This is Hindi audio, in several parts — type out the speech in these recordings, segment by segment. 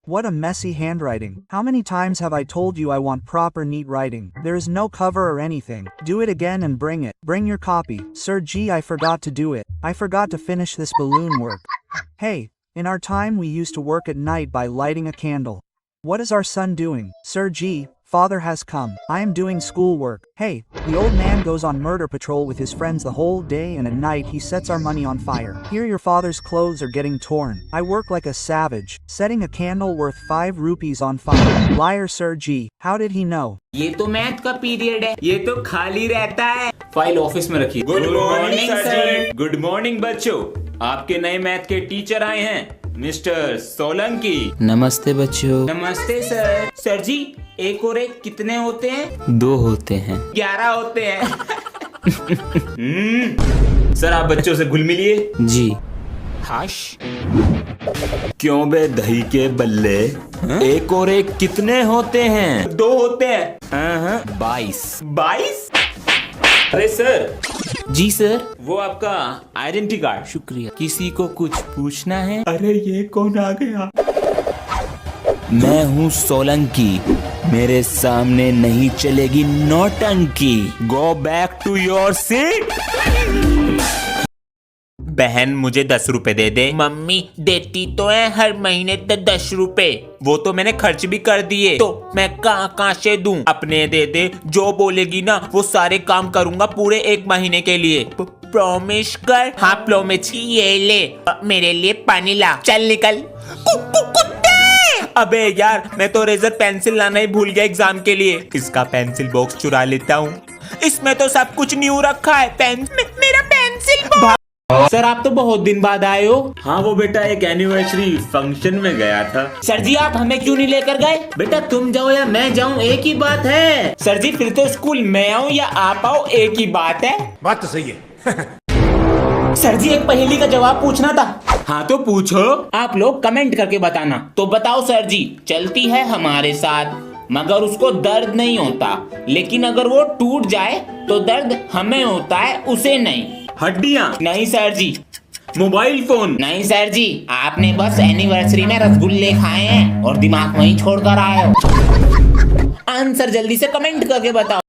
What a messy handwriting. How many times have I told you I want proper neat writing? There is no cover or anything. Do it again and bring it. Bring your copy. Sir G, I forgot to do it. I forgot to finish this balloon work. Hey, in our time we used to work at night by lighting a candle. What is our son doing? Sir G, father has come. I am doing schoolwork. Hey, the old man goes on murder patrol with his friends the whole day and at night he sets our money on fire. Here your father's clothes are getting torn. I work like a savage, setting a candle worth 5 rupees on fire. Liar Sir G, how did he know? ये तो मैथ का पीरियड है, ये तो खाली रहता है। फाइल ऑफिस में रखिए। Good morning sir. Good morning बच्चों, आपके नए मैथ के टीचर आए हैं, मिस्टर सोलंकी। नमस्ते बच्चों। नमस्ते सर। सर जी, एक और एक कितने होते हैं? 2 होते हैं। 11 होते हैं। सर आप बच्चों से घुल मिलिए। जी। हाश। क्यों बे दही के बल्ले? एक और एक कितने होते हैं? 2 होते हैं। 22। 22? अरे सर। जी सर। वो आपका आइडेंटिटी कार्ड। शुक्रिया। किसी को कुछ पूछना है? अरे ये कौन आ गया? मैं हूँ सोलंकी, मेरे सामने नहीं चलेगी नौटंकी। Go back to your seat. बहन मुझे 10 रुपए दे दे। मम्मी देती तो है हर महीने 10 रुपए। वो तो मैंने खर्च भी कर दिए। तो मैं कहाँ से दूं? अपने दे दे, जो बोलेगी ना वो सारे काम करूंगा पूरे 1 महीने के लिए। प्रॉमिस कर। हाँ प्रॉमिस। ये ले मेरे लिए पानी ला। चल निकल। अबे यार, मैं तो रेजर पेंसिल लाना ही भूल गया एग्जाम के लिए। इसका पेंसिल बॉक्स चुरा लेता हूँ। इसमें तो सब कुछ न्यू रखा है। मेरा पेंसिल बॉक्स। सर आप तो बहुत दिन बाद आए हो। हाँ वो बेटा एक एनिवर्सरी फंक्शन में गया था। सर जी आप हमें क्यों नहीं लेकर गए? बेटा तुम जाओ या मैं जाऊं एक ही बात है। सर जी फिर तो स्कूल मैं आऊं या आप आओ एक ही बात है। बात तो सही है। सर जी एक पहेली का जवाब पूछना था। हाँ तो पूछो। आप लोग कमेंट करके बताना। तो बताओ सर जी, चलती है हमारे साथ मगर उसको दर्द नहीं होता, लेकिन अगर वो टूट जाए तो दर्द हमें होता है उसे नहीं। हड्डियाँ? नहीं सर जी। Mobile phone? नहीं सर जी, आपने बस एनिवर्सरी में रसगुल्ले खाए हैं और दिमाग वहीं छोड़कर आए हो। आंसर जल्दी से कमेंट करके बताओ।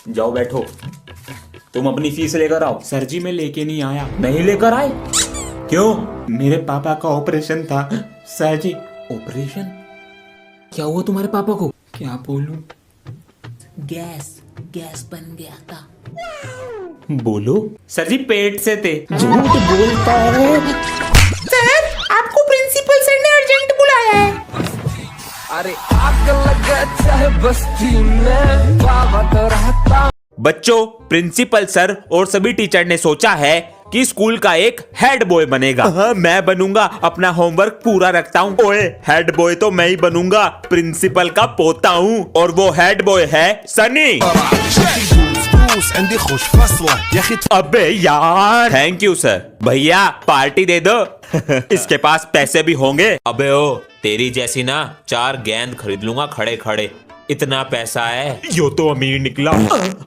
जाओ बैठो, तुम अपनी फीस लेकर आओ। सर जी मैं लेके नहीं आया। नहीं लेकर आए? क्यों? मेरे पापा का ऑपरेशन था। सर जी ऑपरेशन? क्या हुआ तुम्हारे पापा को? क्या बोलूं? गैस बन गया था। बोलो। सर जी पेट से थे। झूठ बोलता है। सर आपको प्रिंसिपल सर ने अर्जेंट बुलाया है। अरे आग लगा चाहे बस्ती में बाबा तो रहता। बच्चों, प्रिंसिपल सर और सभी टीचर ने सोचा है कि स्कूल का एक हेड बॉय बनेगा। हाँ, मैं बनूंगा, अपना होमवर्क पूरा रखता हूँ। ओए हेड बॉय तो मैं ही बनूंगा, प्रिंसिपल का पोता हूँ और वो हेड बॉय है सनी। अबे यार। Thank you sir. भैया पार्टी दे दो। इसके पास पैसे भी होंगे। अबे ओ, तेरी जैसी ना 4 गेंद खरीद लूंगा खड़े खड़े। इतना पैसा है। यो तो अमीर निकला।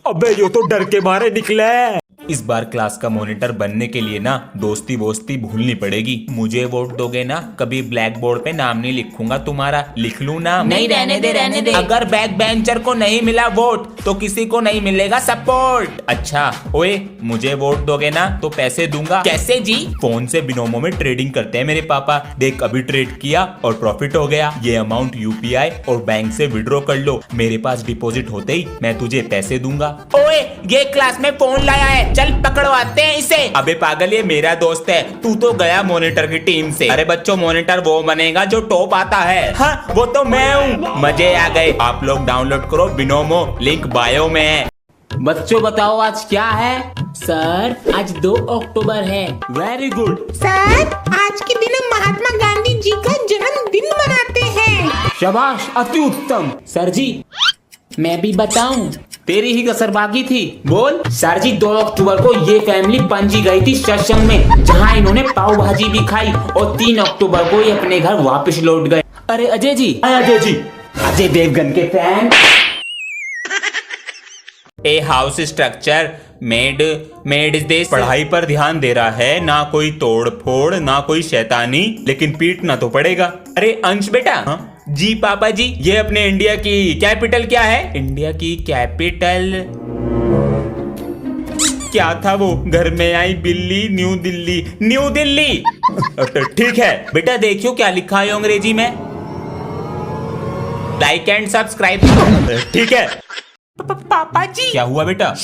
अबे यो तो डर के मारे निकला है। इस बार क्लास का मॉनिटर बनने के लिए ना दोस्ती वोस्ती भूलनी पड़ेगी। मुझे वोट दोगे ना, कभी ब्लैक बोर्ड पे नाम नहीं लिखूंगा तुम्हारा। लिख लूं नाम? नहीं रहने दे। अगर बैक बेंचर को नहीं मिला वोट तो किसी को नहीं मिलेगा सपोर्ट। अच्छा ओए, मुझे वोट दोगे ना तो पैसे दूंगा। कैसे जी? फोन से बिनोमो में ट्रेडिंग करते हैं मेरे पापा। देख अभी ट्रेड किया और प्रॉफिट हो गया। ये अमाउंट यूपीआई और बैंक से विड्रॉ कर लो। मेरे पास डिपॉजिट होते ही मैं तुझे पैसे दूंगा। ओए ये क्लास में फोन लाया है, चल पकड़वाते हैं इसे। अबे पागल, ये मेरा दोस्त है। तू तो गया मॉनिटर की टीम से। अरे बच्चों, मॉनिटर वो बनेगा जो टॉप आता है। हाँ वो तो मैं हूँ। मजे आ गए। आप लोग डाउनलोड करो बिनोमो, लिंक बायो में है। बच्चों बताओ आज क्या है? सर आज 2 अक्टूबर है। Very good. सर आज के दिन हम महात्मा गांधी जी का जन्मदिन मनाते हैं। शाबाश, अति उत्तम। सर जी मैं भी बताऊं? तेरी ही कसर बाकी थी, बोल। सर जी 2 अक्टूबर को ये फैमिली पणजी गई थी सत्संग में, जहाँ इन्होंने पाव भाजी भी खाई और 3 अक्टूबर को ये अपने घर वापस लौट गए। अरे अजय जी। अजय जी, अजय देवगन के fan. A house structure made made is this. पढ़ाई पर ध्यान दे रहा है, ना कोई तोड़ फोड़ ना कोई शैतानी, लेकिन पीटना तो पड़ेगा। अरे अंश बेटा। हाँ? जी पापा जी, ये अपने इंडिया की कैपिटल क्या है? इंडिया की कैपिटल क्या था वो? घर में आई बिल्ली, न्यू दिल्ली। न्यू दिल्ली ठीक है बेटा, देखियो क्या लिखा है अंग्रेजी में। Like and subscribe. ठीक है। पापा जी क्या हुआ बेटा?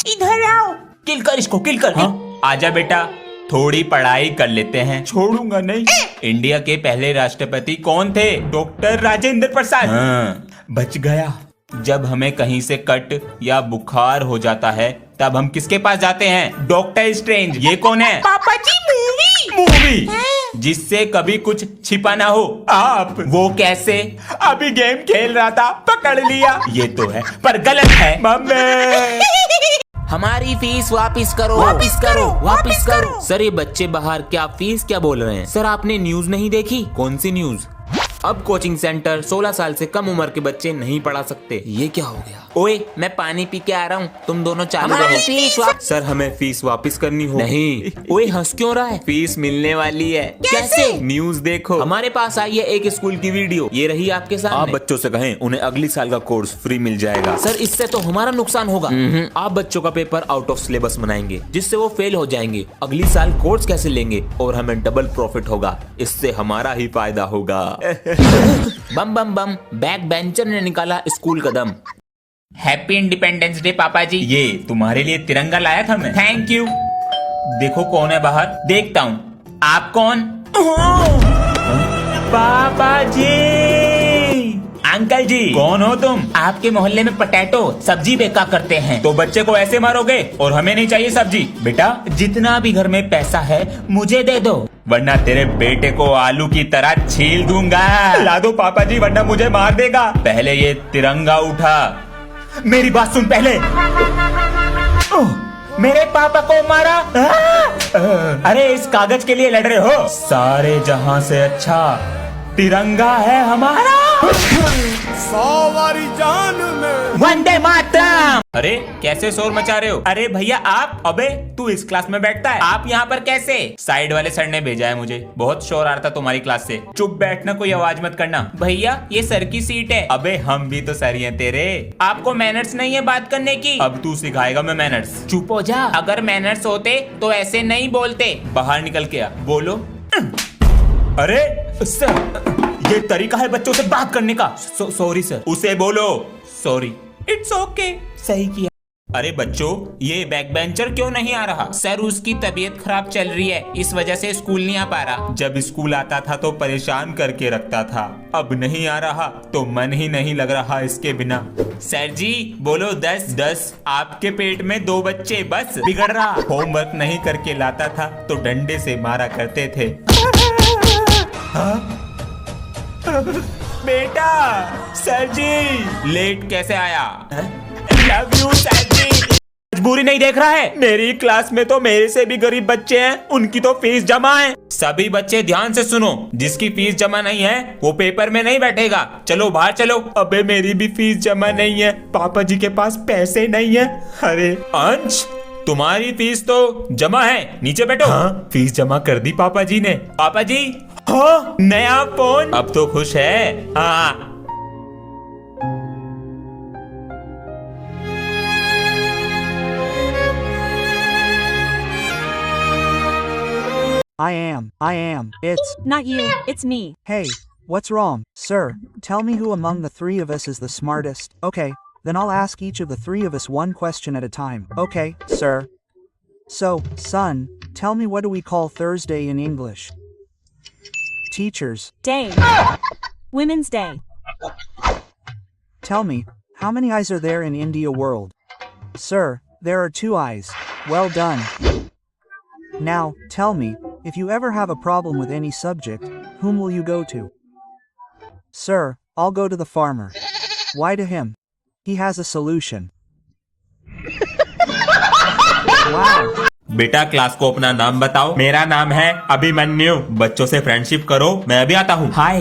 इधर आओ। किल कर इसको, किल कर। हाँ? आजा बेटा, थोड़ी पढ़ाई कर लेते हैं। छोड़ूंगा नहीं। इंडिया के पहले राष्ट्रपति कौन थे? डॉक्टर राजेंद्र प्रसाद। हाँ, बच गया। जब हमें कहीं से कट या बुखार हो जाता है तब हम किसके पास जाते हैं? Doctor strange. ये कौन है? पापा जी मूवी। मूवी जिससे कभी कुछ छिपा ना हो। आप वो कैसे? अभी गेम खेल रहा था, पकड़ लिया। ये तो है पर गलत है। मम्मी हमारी फीस वापस करो, वापस करो, वापस करो। सर ये बच्चे बाहर क्या फीस क्या बोल रहे हैं? सर आपने न्यूज नहीं देखी? कौन सी न्यूज? अब कोचिंग सेंटर 16 साल से कम उम्र के बच्चे नहीं पढ़ा सकते। ये क्या हो गया? ओए मैं पानी पी के आ रहा हूँ, तुम दोनों चालू रहो। सर हमें फीस वापस करनी हो। नहीं। ओए हंस क्यों रहा है? फीस मिलने वाली है। कैसे? न्यूज देखो। हमारे पास आई है एक स्कूल की वीडियो, ये रही आपके सामने। आप बच्चों से कहें उन्हें अगली साल का कोर्स फ्री मिल जाएगा। सर इससे तो हमारा नुकसान होगा। आप बच्चों का पेपर आउट ऑफ सिलेबस बनाएंगे जिससे वो फेल हो जाएंगे। अगली साल कोर्स कैसे लेंगे और हमें डबल प्रॉफिट होगा। इससे हमारा ही फायदा होगा। बम बम बम, बैक बेंचर ने निकाला स्कूल कदम। हैप्पी इंडिपेंडेंस डे पापा जी। ये तुम्हारे लिए तिरंगा लाया था मैं। Thank you. देखो कौन है बाहर। देखता हूँ। आप कौन? पापा जी। अंकल जी कौन हो तुम? आपके मोहल्ले में पटेटो सब्जी बेचा करते हैं, तो बच्चे को ऐसे मारोगे? और हमें नहीं चाहिए सब्जी। बेटा जितना भी घर में पैसा है मुझे दे दो, वरना तेरे बेटे को आलू की तरह छील दूंगा। ला दो पापा जी, वरना मुझे मार देगा। पहले ये तिरंगा उठा। मेरी बात सुन पहले। मेरे पापा को मारा। अरे इस कागज के लिए लड़ रहे हो? सारे जहां से अच्छा तिरंगा है हमारा। सवारी जान में वंदे मातरम। अरे कैसे शोर मचा रहे हो? अरे भैया आप। अबे तू इस क्लास में बैठता है, आप यहाँ पर कैसे? साइड वाले सर ने भेजा है मुझे, बहुत शोर आ रहा था तुम्हारी क्लास से। चुप बैठना, कोई आवाज मत करना। भैया ये सर की सीट है। अबे हम भी तो सर ही हैं तेरे। आपको मैनर्स नहीं है बात करने की? अब तू सिखाएगा मैं मैनर्स। चुप हो जा। अगर मैनर्स होते तो ऐसे नहीं बोलते। बाहर निकल के आ, बोलो। अरे सर ये तरीका है बच्चों से बात करने का। Sorry sir. उसे बोलो सॉरी। It's okay. सही किया। अरे बच्चों ये बैक बेंचर क्यों नहीं आ रहा? सर उसकी तबीयत खराब चल रही है, इस वजह से स्कूल नहीं आ पा रहा। जब स्कूल आता था तो परेशान करके रखता था, अब नहीं आ रहा तो मन ही नहीं लग रहा इसके बिना। सर जी बोलो 10। आपके पेट में 2 बच्चे, बस बिगड़ रहा। होमवर्क नहीं करके लाता था तो डंडे से मारा करते थे। बेटा सर जी लेट कैसे आया? लव यू सर जी। मजबूरी नहीं देख रहा है? मेरी क्लास में तो मेरे से भी गरीब बच्चे हैं, उनकी तो फीस जमा है। सभी बच्चे ध्यान से सुनो, जिसकी फीस जमा नहीं है वो पेपर में नहीं बैठेगा। चलो बाहर चलो। अबे मेरी भी फीस जमा नहीं है, पापा जी के पास पैसे नहीं है। अरे अंश तुम्हारी फीस तो जमा है, नीचे बैठो। हाँ फीस जमा कर दी पापा जी ने। पापा जी हाँ नया फोन, अब तो खुश है। हाँ I am. It's. Not you, it's me. Hey, what's wrong? Sir, tell me who among the 3 of us is the smartest. Okay, then I'll ask each of the 3 of us one question at a time. Okay, sir. So, son, tell me what do we call Thursday in English? Teachers. Day. Women's Day. Tell me, how many eyes are there in India world? Sir, there are 2 eyes. Well done. Now, tell me, if you ever have a problem with any subject, whom will you go to? Sir, I'll go to the farmer. Why to him? He has a solution. Wow. बेटा क्लास को अपना नाम बताओ। मेरा नाम है अभिमन्यु। बच्चों से फ्रेंडशिप करो। मैं अभी आता हूँ। हाय।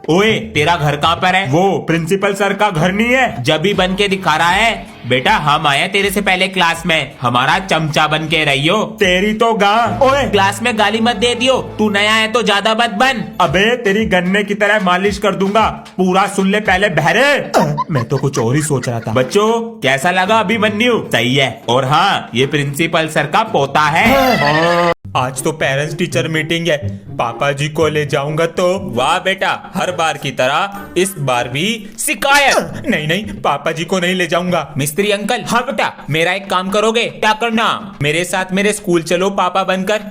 ओए तेरा घर कहाँ पर है? वो प्रिंसिपल सर का घर नहीं है? जब भी बन के दिखा रहा है। बेटा हम आए तेरे से पहले क्लास में, हमारा चमचा बन के रहियो। तेरी तो गां। ओए क्लास में गाली मत दे दियो, तू नया है तो ज्यादा मत बन। अबे तेरी गन्ने की तरह मालिश कर दूंगा, पूरा सुन ले पहले बहरे। मैं तो कुछ और ही सोच रहा था। बच्चों कैसा लगा अभिमन्यु? सही है। और हाँ ये प्रिंसिपल सर का पोता है। आज तो पेरेंट्स टीचर मीटिंग है, पापा जी को ले जाऊंगा तो। वाह बेटा, हर बार की तरह इस बार भी शिकायत। नहीं नहीं, पापा जी को नहीं ले जाऊंगा। मिस्त्री अंकल। हाँ बेटा, मेरा एक काम करोगे? क्या करना? मेरे साथ मेरे स्कूल चलो पापा बनकर।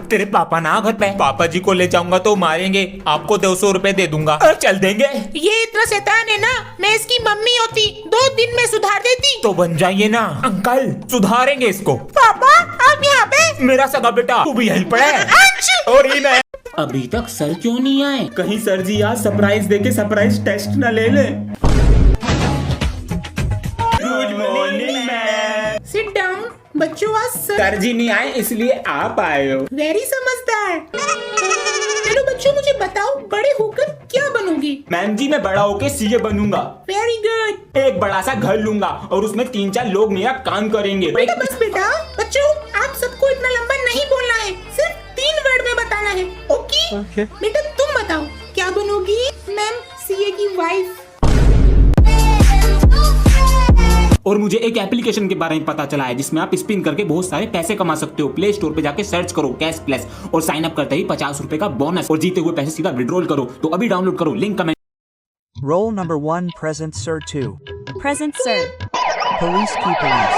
तेरे पापा ना घर पे? पापा जी को ले जाऊंगा तो मारेंगे, आपको 200 रुपए दे दूंगा। चल देंगे। ये इतना शैतान है ना, मैं इसकी मम्मी होती 2 दिन में सुधार देती। तो बन जाइए ना अंकल, सुधारेंगे इसको। पापा आप यहाँ पे? मेरा सगा बेटा, तू भी यहीं पर है? और ही मैं। अभी तक सर क्यों नहीं आए? कहीं सर जी आज सरप्राइज देके सरप्राइज टेस्ट न ले ले। Good morning ma'am. Sit down. बच्चों आज सर जी नहीं आए इसलिए आप आए हो। वेरी समझदार। चलो बच्चों मुझे बताओ, बड़े होकर क्या बनोगे? मैम जी मैं बड़ा होके सीए बनूंगा। Very good. एक बड़ा सा घर लूंगा और उसमें 3-4 लोग मेरा काम करेंगे। बेटा बस बेटा। बच्चों आप सबको इतना लंबा नहीं बोलना है, सिर्फ 3 वर्ड में बताना है। ओके? बेटा तुम बताओ क्या बनोगी? मैम सीए की वाइफ। और मुझे एक एप्लीकेशन के बारे में पता चला है जिसमें आप स्पिन करके बहुत सारे पैसे कमा सकते हो। प्ले स्टोर पे जाके सर्च करो कैश प्लस और साइन अप करते ही 50 रुपए का बोनस और जीते हुए पैसे सीधा विड्रॉल करो। तो अभी डाउनलोड करो, link comment. Roll number 1 present Sir 2. Present, sir. Police key police.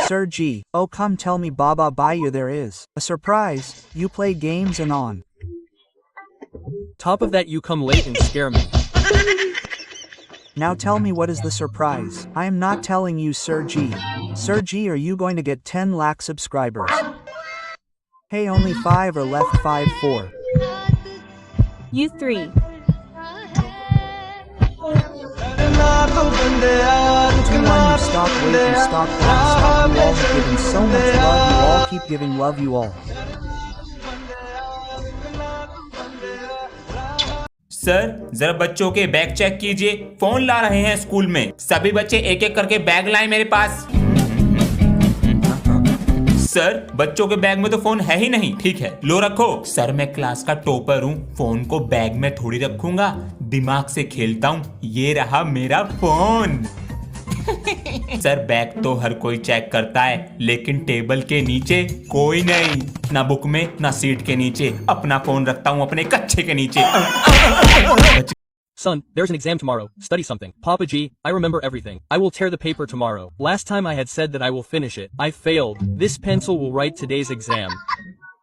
Sir G, oh come tell me Baba Bayu there is a surprise, you play games and on. Top of that you come late and scare me. Now tell me what is the surprise? I am not telling you Sir G. Sir G, are you going to get 10 lakh subscribers? Hey only 5 are left, 5 4. You 3. Two one you stop wait you stop that stop you all have given so much love you all keep giving love you all. Sir जरा बच्चों के बैग चेक कीजिए, फोन ला रहे हैं स्कूल में। सभी बच्चे एक एक करके बैग लाए मेरे पास। सर बच्चों के बैग में तो फोन है ही नहीं। ठीक है लो रखो। सर मैं क्लास का टॉपर हूँ, फोन को बैग में थोड़ी रखूंगा, दिमाग से खेलता हूँ। ये रहा मेरा फोन। सर बैग तो हर कोई चेक करता है, लेकिन टेबल के नीचे कोई नहीं, ना बुक में ना सीट के नीचे। अपना फोन रखता हूँ अपने कच्छे के नीचे। Son, there's an exam tomorrow. Study something. Papa G, I remember everything. I will tear the paper tomorrow. Last time I had said that I will finish it. I failed. This pencil will write today's exam.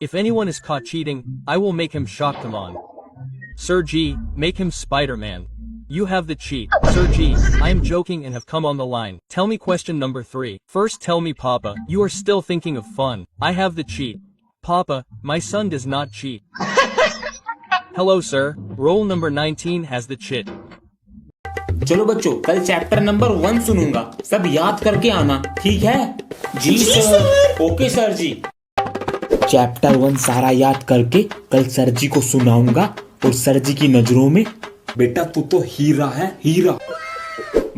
If anyone is caught cheating, I will make him shock them on. Sir G, make him Spider-Man. You have the cheat. Sir G, I am joking and have come on the line. Tell me question number 3. First tell me Papa, you are still thinking of fun. I have the cheat. Papa, my son does not cheat. Hello sir, roll number 19 has the cheat. चलो बच्चों कल चैप्टर नंबर 1 सुनूंगा, सब याद करके आना, ठीक है? जी सर। ओके सर जी। चैप्टर 1 सारा याद करके कल सर जी को सुनाऊंगा और सर जी की नजरों में बेटा तू तो हीरा है, हीरा।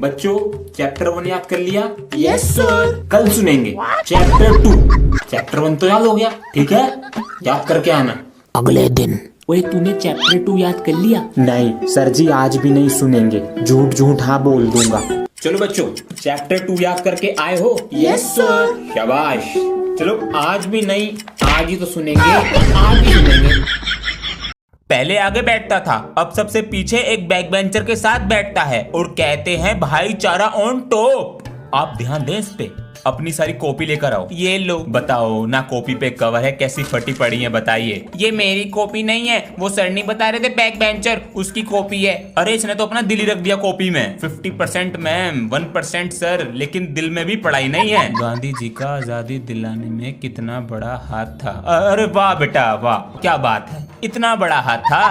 बच्चों चैप्टर 1 याद कर लिया? Yes sir. कल सुनेंगे चैप्टर 2। चैप्टर 1 तो याद हो गया, ठीक है? याद करके आना। अगले दिन ओए तूने चैप्टर 2 याद कर लिया? नहीं सर जी आज भी नहीं सुनेंगे, झूठ झूठ हाँ बोल दूंगा। चलो बच्चों चैप्टर 2 याद करके आए हो? Yes sir. शाबाश। चलो आज भी नहीं, आज ही तो सुनेंगे, आज ही सुनेंगे। पहले आगे बैठता था, अब सबसे पीछे एक बैक बेंचर के साथ बैठता है और कहते हैं भाईचारा ऑन टॉप। आप ध्यान दें इस पे। अपनी सारी कॉपी लेकर आओ। ये लो। बताओ ना कॉपी पे कवर है कैसी फटी पड़ी है, बताइए। ये मेरी कॉपी नहीं है, वो सर नहीं बता रहे थे बैक बेंचर, उसकी कॉपी है। अरे इसने तो अपना दिल ही रख दिया कॉपी में। 50% मैम 1% सर, लेकिन दिल में भी पढ़ाई नहीं है। गांधी जी का आजादी दिलाने में कितना बड़ा हाथ था। अरे वाह बेटा वाह, क्या बात है, इतना बड़ा हाथ था।